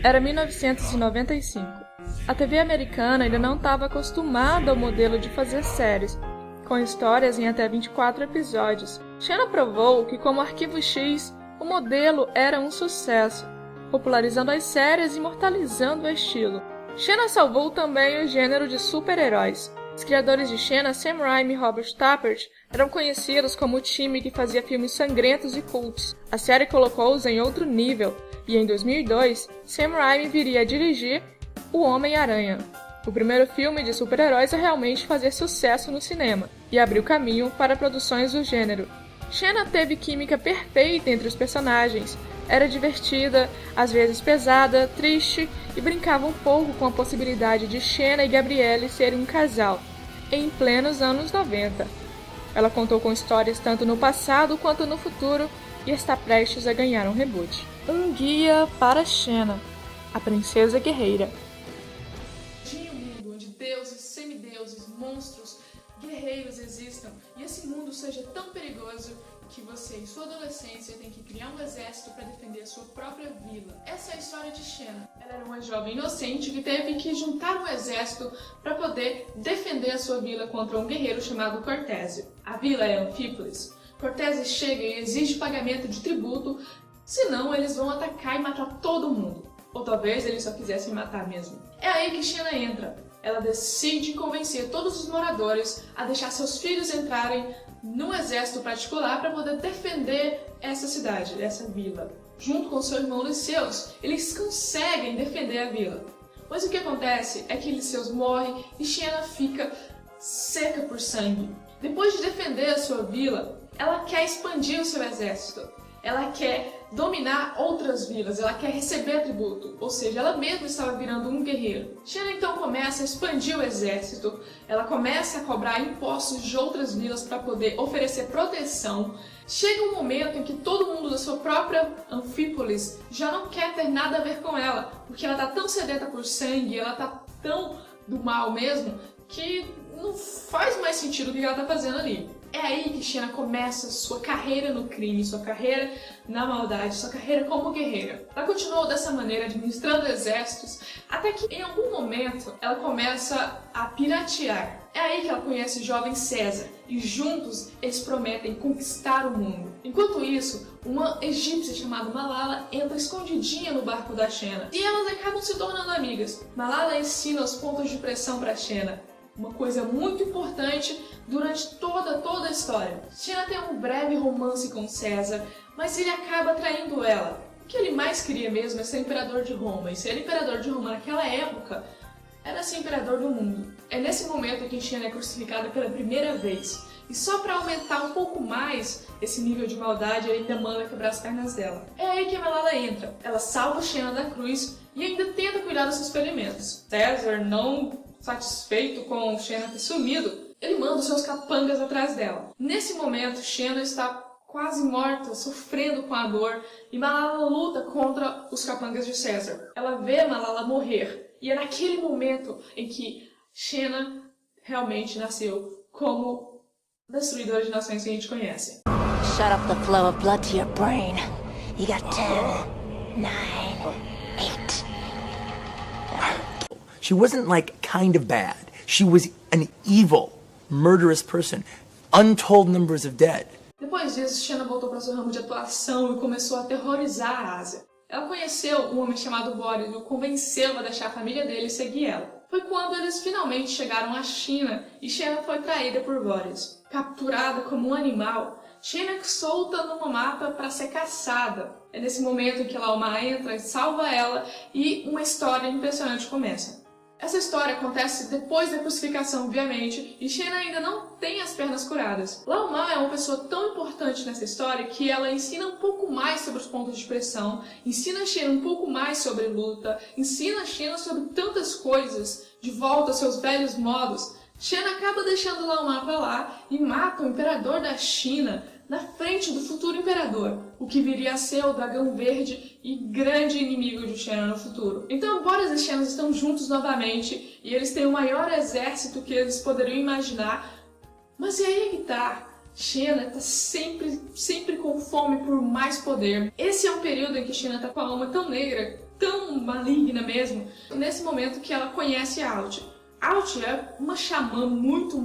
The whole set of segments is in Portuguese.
Era 1995. A TV americana ainda não estava acostumada ao modelo de fazer séries, com histórias em até 24 episódios. Shanna provou que, como Arquivo X, o modelo era um sucesso, popularizando as séries e imortalizando o estilo. Shanna salvou também o gênero de super-heróis. Os criadores de Shanna, Sam Raimi e Robert Tappert, eram conhecidos como o time que fazia filmes sangrentos e cultos. A série colocou-os em outro nível, e em 2002, Sam Raimi viria a dirigir O Homem-Aranha, o primeiro filme de super-heróis a realmente fazer sucesso no cinema, e abriu caminho para produções do gênero. Shanna teve química perfeita entre os personagens. Era divertida, às vezes pesada, triste e brincava um pouco com a possibilidade de Shanna e Gabrielle serem um casal, em plenos anos 90. Ela contou com histórias tanto no passado quanto no futuro e está prestes a ganhar um reboot. Um guia para Shanna, a princesa guerreira. Imagine um mundo onde deuses, semideuses, monstros, guerreiros existam e esse mundo seja tão perigoso que você, em sua adolescência, tem que criar um exército para defender a sua própria vila. Essa é a história de Shanna. Ela era uma jovem inocente que teve que juntar um exército para poder defender a sua vila contra um guerreiro chamado Cortésio. A vila é Anfípolis. Cortésio chega e exige pagamento de tributo, senão eles vão atacar e matar todo mundo. Ou talvez eles só quisessem matar mesmo. É aí que Shanna entra. Ela decide convencer todos os moradores a deixar seus filhos entrarem num exército particular para poder defender essa cidade, essa vila. Junto com seu irmão Liceus, eles conseguem defender a vila. Mas o que acontece é que Liceus morre e Shanna fica seca por sangue. Depois de defender a sua vila, ela quer expandir o seu exército. Ela quer dominar outras vilas, ela quer receber tributo, ou seja, ela mesma estava virando um guerreiro. Shanna então começa a expandir o exército, ela começa a cobrar impostos de outras vilas para poder oferecer proteção. Chega um momento em que todo mundo da sua própria Anfípolis já não quer ter nada a ver com ela, porque ela está tão sedenta por sangue, ela está tão do mal mesmo, que não faz mais sentido o que ela está fazendo ali. É aí que Shanna começa sua carreira no crime, sua carreira na maldade, sua carreira como guerreira. Ela continuou dessa maneira, administrando exércitos, até que em algum momento ela começa a piratear. É aí que ela conhece o jovem César, e juntos eles prometem conquistar o mundo. Enquanto isso, uma egípcia chamada Malala entra escondidinha no barco da Shanna, e elas acabam se tornando amigas. Malala ensina os pontos de pressão para Shanna, uma coisa muito importante durante toda a história. Shanna tem um breve romance com César, mas ele acaba traindo ela. O que ele mais queria mesmo é ser imperador de Roma, e ser imperador de Roma naquela época era ser imperador do mundo. É nesse momento que Shanna é crucificada pela primeira vez, e só para aumentar um pouco mais esse nível de maldade, ele ainda manda quebrar as pernas dela. É aí que a Malala entra. Ela salva Shanna da cruz e ainda tenta cuidar dos seus ferimentos. César, não satisfeito com Shanna ter sumido, ele manda os seus capangas atrás dela. Nesse momento, Shanna está quase morta, sofrendo com a dor, e Malala luta contra os capangas de César. Ela vê Malala morrer, e é naquele momento em que Shanna realmente nasceu como destruidora de nações que a gente conhece. Shut up the flow of blood to your brain. You got 10, 9, 8. She wasn't like kind of bad. She was an evil, murderous person. Untold numbers of dead. Depois disso, Shanna voltou para seu ramo de atuação e começou a aterrorizar a Ásia. Ela conheceu um homem chamado Boris e o convenceu a deixar a família dele seguir ela. Foi quando eles finalmente chegaram à China e Shanna foi traída por Boris. Capturada como um animal, Shanna solta numa mata para ser caçada. É nesse momento que Lao-Ma entra e salva ela e uma história impressionante começa. Essa história acontece depois da crucificação, obviamente, e Shanna ainda não tem as pernas curadas. Lao-Ma é uma pessoa tão importante nessa história que ela ensina um pouco mais sobre os pontos de pressão, ensina a Shanna um pouco mais sobre luta, ensina a Shanna sobre tantas coisas, de volta aos seus velhos modos. Shanna acaba deixando Lao-Ma pra lá e mata o imperador da China na frente do futuro imperador, o que viria a ser o Dragão Verde e grande inimigo de Shanna no futuro. Então Boris e Shanna estão juntos novamente e eles têm o maior exército que eles poderiam imaginar. Mas e aí que tá? Xena tá sempre com fome por mais poder. Esse é um período em que Xena tá com a alma tão negra, tão maligna mesmo, nesse momento que ela conhece a Alt. Alt é uma xamã muito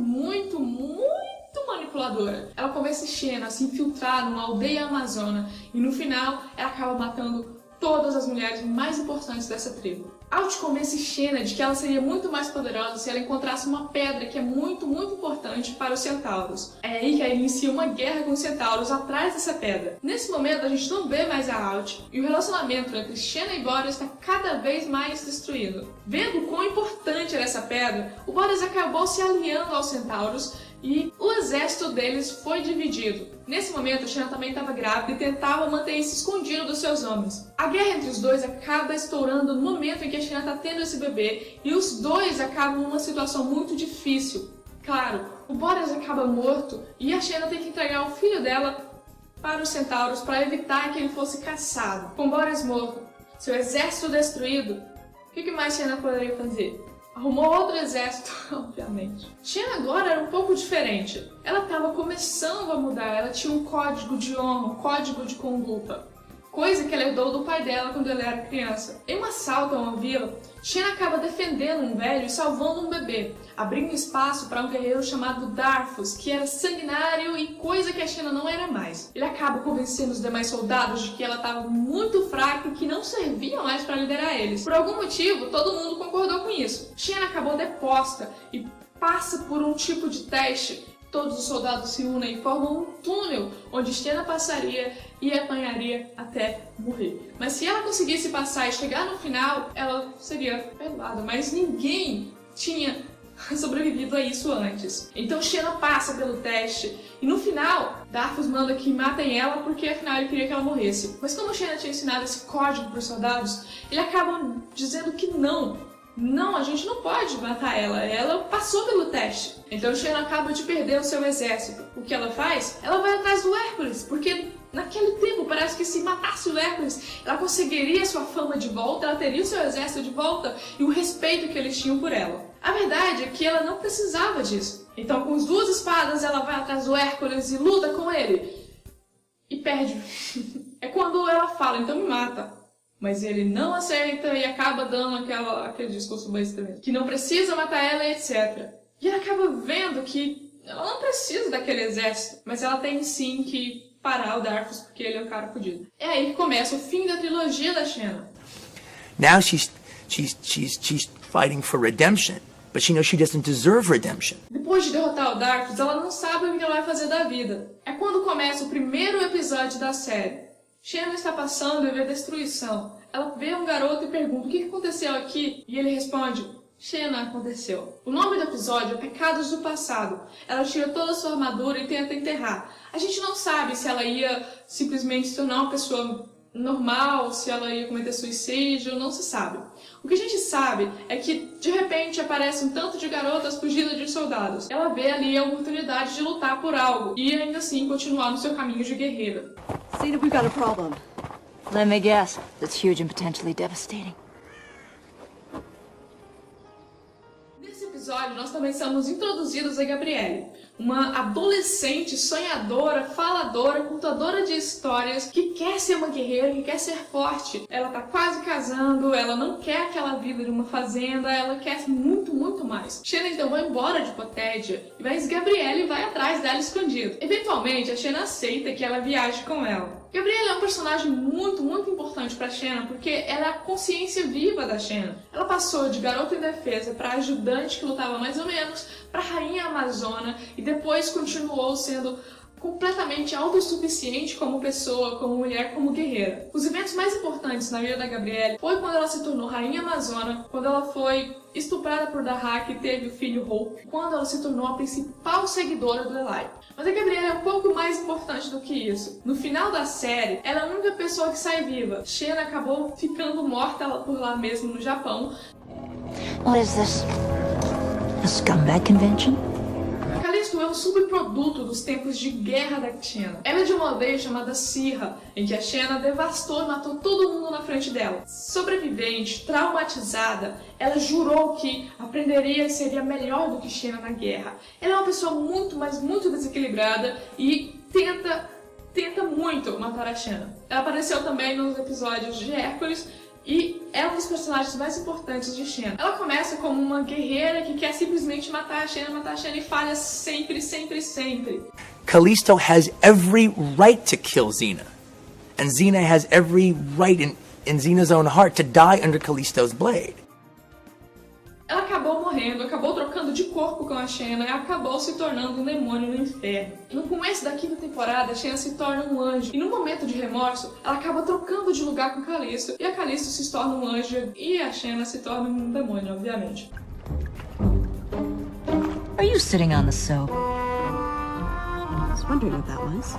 manipuladora. Ela convence Xena a se infiltrar numa aldeia amazona e no final ela acaba matando todas as mulheres mais importantes dessa tribo. Alt convence Xena de que ela seria muito mais poderosa se ela encontrasse uma pedra que é muito importante para os centauros. É aí que ela inicia uma guerra com os centauros atrás dessa pedra. Nesse momento a gente não vê mais a Alt e o relacionamento entre Xena e Boreas está cada vez mais destruído. Vendo o quão importante era essa pedra, o Boreas acabou se aliando aos centauros e o exército deles foi dividido. Nesse momento, Xena também estava grávida e tentava manter isso escondido dos seus homens. A guerra entre os dois acaba estourando no momento em que a Xena está tendo esse bebê e os dois acabam numa situação muito difícil. Claro, o Boreas acaba morto e a Xena tem que entregar o filho dela para os centauros para evitar que ele fosse caçado. Com Boreas morto, seu exército destruído, o que mais Xena poderia fazer? Arrumou outro exército, obviamente. Xena agora era um pouco diferente. Ela estava começando a mudar, ela tinha um código de honra, um código de conduta. Coisa que ela herdou do pai dela quando ela era criança. Em um assalto a uma vila, Xena acaba defendendo um velho e salvando um bebê, abrindo espaço para um guerreiro chamado Darfus, que era sanguinário e coisa que a Xena não era mais. Ele acaba convencendo os demais soldados de que ela estava muito fraca e que não servia mais para liderar eles. Por algum motivo, todo mundo concordou com isso. Xena acabou deposta e passa por um tipo de teste. Todos os soldados se unem e formam um túnel onde Xena passaria e apanharia até morrer. Mas se ela conseguisse passar e chegar no final, ela seria perdoada. Mas ninguém tinha sobrevivido a isso antes. Então Xena passa pelo teste e no final, Darfus manda que matem ela porque afinal ele queria que ela morresse. Mas como Xena tinha ensinado esse código para os soldados, ele acaba dizendo que não, a gente não pode matar ela. Ela passou pelo teste. Então Xena acaba de perder o seu exército. O que ela faz? Ela vai atrás do Hércules, porque naquele tempo parece que se matasse o Hércules, ela conseguiria sua fama de volta, ela teria o seu exército de volta e o respeito que eles tinham por ela. A verdade é que ela não precisava disso. Então com as duas espadas ela vai atrás do Hércules e luta com ele. E perde. É quando ela fala, então me mata. Mas ele não aceita e acaba dando aquele discurso besta mesmo, que não precisa matar ela, etc. E ela acaba vendo que ela não precisa daquele exército, mas ela tem sim que parar o Darfus porque ele é um cara fodido. É aí que começa o fim da trilogia da Xena. Now she's fighting for redemption, but she knows she doesn't deserve redemption. Depois de derrotar o Darfus, ela não sabe o que ela vai fazer da vida. É quando começa o primeiro episódio da série. Xena está passando e vê destruição. Ela vê um garoto e pergunta o que aconteceu aqui? E ele responde, Xena, aconteceu. O nome do episódio é Pecados do Passado. Ela tira toda a sua armadura e tenta enterrar. A gente não sabe se ela ia simplesmente se tornar uma pessoa normal, se ela ia cometer suicídio, não se sabe. O que a gente sabe é que, de repente, aparece um tanto de garotas fugidas de soldados. Ela vê ali a oportunidade de lutar por algo e, ainda assim, continuar no seu caminho de guerreira. Cena, we've got a problem. Let me guess. That's huge and potentially devastating. Nesse episódio, nós também somos introduzidos a Gabrielle, uma adolescente sonhadora, faladora, contadora de histórias, que quer ser uma guerreira, que quer ser forte. Ela tá quase casando, ela não quer aquela vida de uma fazenda, ela quer muito mais. Xena então vai embora de Potédia, mas Gabrielle vai atrás dela escondido. Eventualmente, a Xena aceita que ela viaje com ela. Gabrielle é um personagem muito importante pra Xena, porque ela é a consciência viva da Xena. Ela passou de garota indefesa pra ajudante que lutava mais ou menos, pra rainha amazona, e depois continuou sendo completamente autossuficiente como pessoa, como mulher, como guerreira. Os eventos mais importantes na vida da Gabrielle foi quando ela se tornou rainha amazona, quando ela foi estuprada por Dahak e teve o filho Hope, quando ela se tornou a principal seguidora do Eli. Mas a Gabrielle é um pouco mais importante do que isso. No final da série, ela é a única pessoa que sai viva. Xena acabou ficando morta por lá mesmo no Japão. What is this? A scumbag convention? A Callisto é um subproduto dos tempos de guerra da Xena. Ela é de uma aldeia chamada Sirra, em que a Xena devastou e matou todo mundo na frente dela. Sobrevivente, traumatizada, ela jurou que aprenderia e seria melhor do que Xena na guerra. Ela é uma pessoa muito, mas muito desequilibrada e tenta muito matar a Xena. Ela apareceu também nos episódios de Hércules e é um dos personagens mais importantes de Xena. Ela começa como uma guerreira que quer simplesmente matar a Xena e falha sempre. Callisto has every right to kill Xena. And Xena has every right in Xena's own heart to die under Callisto's blade. Ela acabou morrendo, acabou trocando de corpo com a Xena e acabou se tornando um demônio no inferno. No começo da quinta temporada, a Xena se torna um anjo. E no momento de remorso, ela acaba trocando de lugar com Callisto. E a Callisto se torna um anjo e a Xena se torna um demônio, obviamente. Are you sitting on the soap? I was wondering what that was.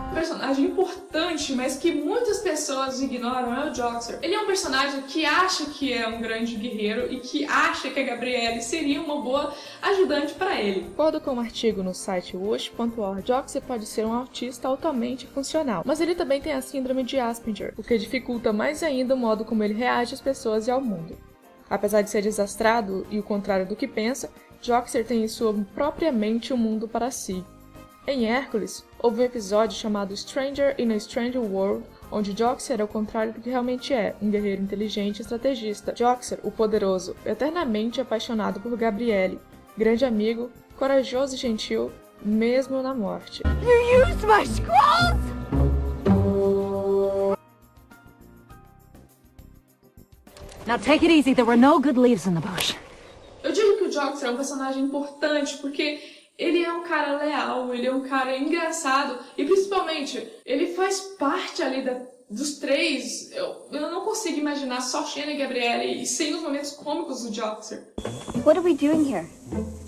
Um personagem importante, mas que muitas pessoas ignoram, é o Joxer. Ele é um personagem que acha que é um grande guerreiro e que acha que a Gabrielle seria uma boa ajudante para ele. De acordo com um artigo no site Wush.org, Joxer pode ser um autista altamente funcional, mas ele também tem a síndrome de Asperger, o que dificulta mais ainda o modo como ele reage às pessoas e ao mundo. Apesar de ser desastrado e o contrário do que pensa, Joxer tem em sua própria mente um mundo para si. Em Hércules, houve um episódio chamado Stranger in a Strange World, onde Joxer é o contrário do que realmente é, um guerreiro inteligente e estrategista. Joxer, o poderoso, eternamente apaixonado por Gabrielle, grande amigo, corajoso e gentil, mesmo na morte. You used my scrolls! Now take it easy, there were no good leaves in the bush. Eu digo que o Joxer é um personagem importante porque ele é um cara leal, ele é um cara engraçado e principalmente ele faz parte ali dos três. Eu não consigo imaginar só Xena e Gabrielle e sem os momentos cômicos do Joxer. What are we doing here?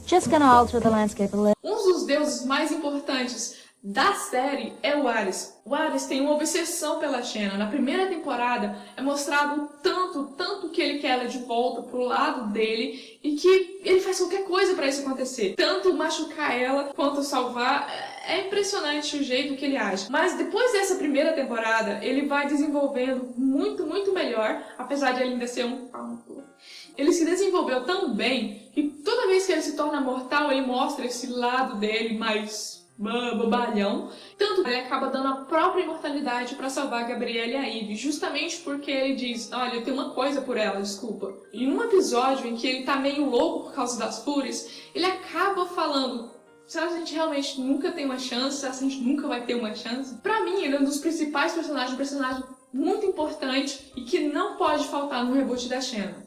Just gonna alter the landscape a little. Um dos deuses mais importantes da série é o Ares. O Ares tem uma obsessão pela Xena. Na primeira temporada é mostrado o tanto que ele quer ela de volta pro lado dele e que ele faz qualquer coisa pra isso acontecer. Tanto machucar ela quanto salvar. É impressionante o jeito que ele age. Mas depois dessa primeira temporada, ele vai desenvolvendo muito melhor, apesar de ele ainda ser um panto. Ele se desenvolveu tão bem que toda vez que ele se torna mortal, ele mostra esse lado dele mais bobalhão. Tanto que ele acaba dando a própria imortalidade pra salvar a Gabrielle e a Eve, justamente porque ele diz, olha, eu tenho uma coisa por ela, desculpa. E num episódio em que ele tá meio louco por causa das Fúrias, ele acaba falando, será que a gente realmente nunca tem uma chance? Será que a gente nunca vai ter uma chance? Pra mim, ele é um dos principais personagens, um personagem muito importante e que não pode faltar no reboot da Xena.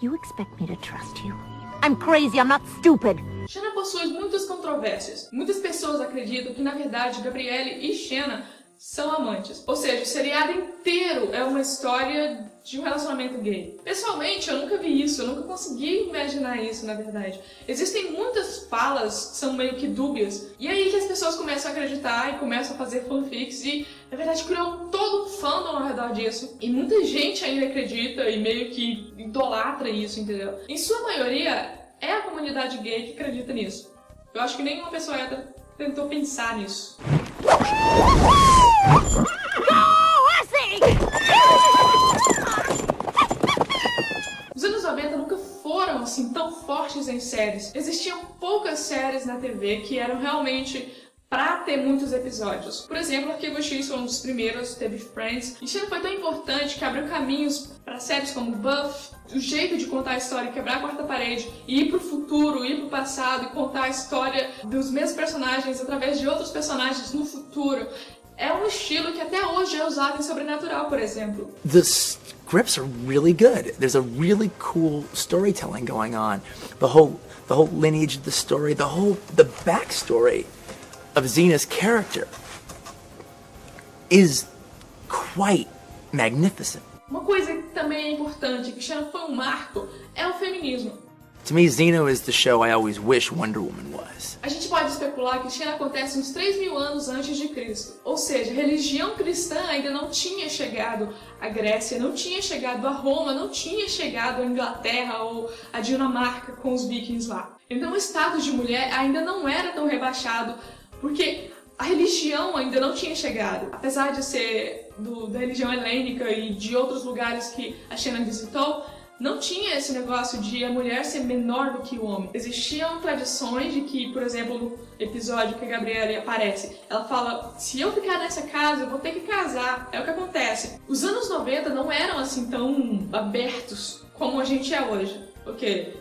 You expect me to trust you? I'm crazy, I'm not stupid. Xena possui muitas controvérsias. Muitas pessoas acreditam que, na verdade, Gabrielle e Xena são amantes. Ou seja, o seriado inteiro é uma história de um relacionamento gay. Pessoalmente, eu nunca vi isso, eu nunca consegui imaginar isso, na verdade. Existem muitas falas que são meio que dúbias, e aí que as pessoas começam a acreditar e começam a fazer fanfics e, na verdade, criam todo um fandom ao redor disso. E muita gente ainda acredita e meio que idolatra isso, entendeu? Em sua maioria, é a comunidade gay que acredita nisso. Eu acho que nenhuma pessoa hétero tentou pensar nisso. Os anos 90 nunca foram assim tão fortes em séries. Existiam poucas séries na TV que eram realmente pra ter muitos episódios. Por exemplo, Arquivo X foi um dos primeiros, teve Friends. E Xena foi tão importante que abriu caminhos para séries como Buffy, o jeito de contar a história, quebrar a quarta parede, e ir pro futuro, ir pro passado e contar a história dos mesmos personagens através de outros personagens no futuro. É um estilo que até hoje é usado em Sobrenatural, por exemplo. The scripts are really good. There's a really cool storytelling going on. The whole lineage of the story, the backstory of Xena's character is quite magnificent. Uma coisa que também é importante, que Xena foi um marco, é o feminismo. To me, Xena is the show I always wish Wonder Woman was. A gente pode especular que Xena acontece uns 3.000 anos antes de Cristo. Ou seja, a religião cristã ainda não tinha chegado à Grécia, não tinha chegado a Roma, não tinha chegado à Inglaterra ou à Dinamarca com os vikings lá. Então o status de mulher ainda não era tão rebaixado, porque a religião ainda não tinha chegado. Apesar de ser da religião helênica e de outros lugares que a Xena visitou, não tinha esse negócio de a mulher ser menor do que o homem. Existiam tradições de que, por exemplo, no episódio que a Gabriela aparece, ela fala, se eu ficar nessa casa, eu vou ter que casar. É o que acontece. Os anos 90 não eram assim tão abertos como a gente é hoje. Ok?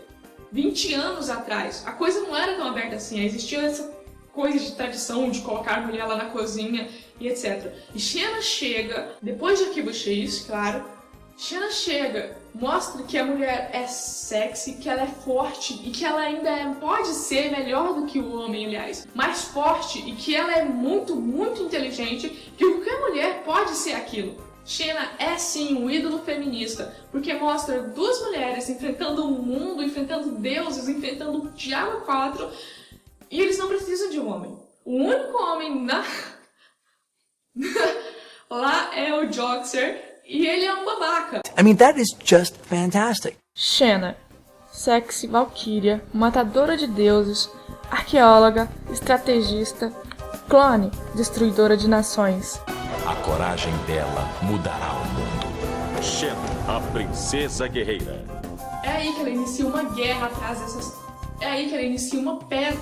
20 anos atrás, a coisa não era tão aberta assim. Existia essa coisa de tradição de colocar a mulher lá na cozinha e etc. E Xena chega, depois de Arquivo X, claro, Xena chega, mostra que a mulher é sexy, que ela é forte e que ela ainda pode ser melhor do que o homem, aliás, mais forte e que ela é muito, muito inteligente, que qualquer mulher pode ser aquilo. Xena é sim um ídolo feminista, porque mostra duas mulheres enfrentando o mundo, enfrentando deuses, enfrentando o Diabo 4, e eles não precisam de um homem. O único homem lá é o Joxer, e ele é um babaca. I mean, that is just fantastic. Xena, sexy valquíria, matadora de deuses, arqueóloga, estrategista, clone, destruidora de nações. A coragem dela mudará o mundo. Xena, a princesa guerreira. É aí que ela inicia uma guerra atrás dessas... É aí que ela inicia uma pedra...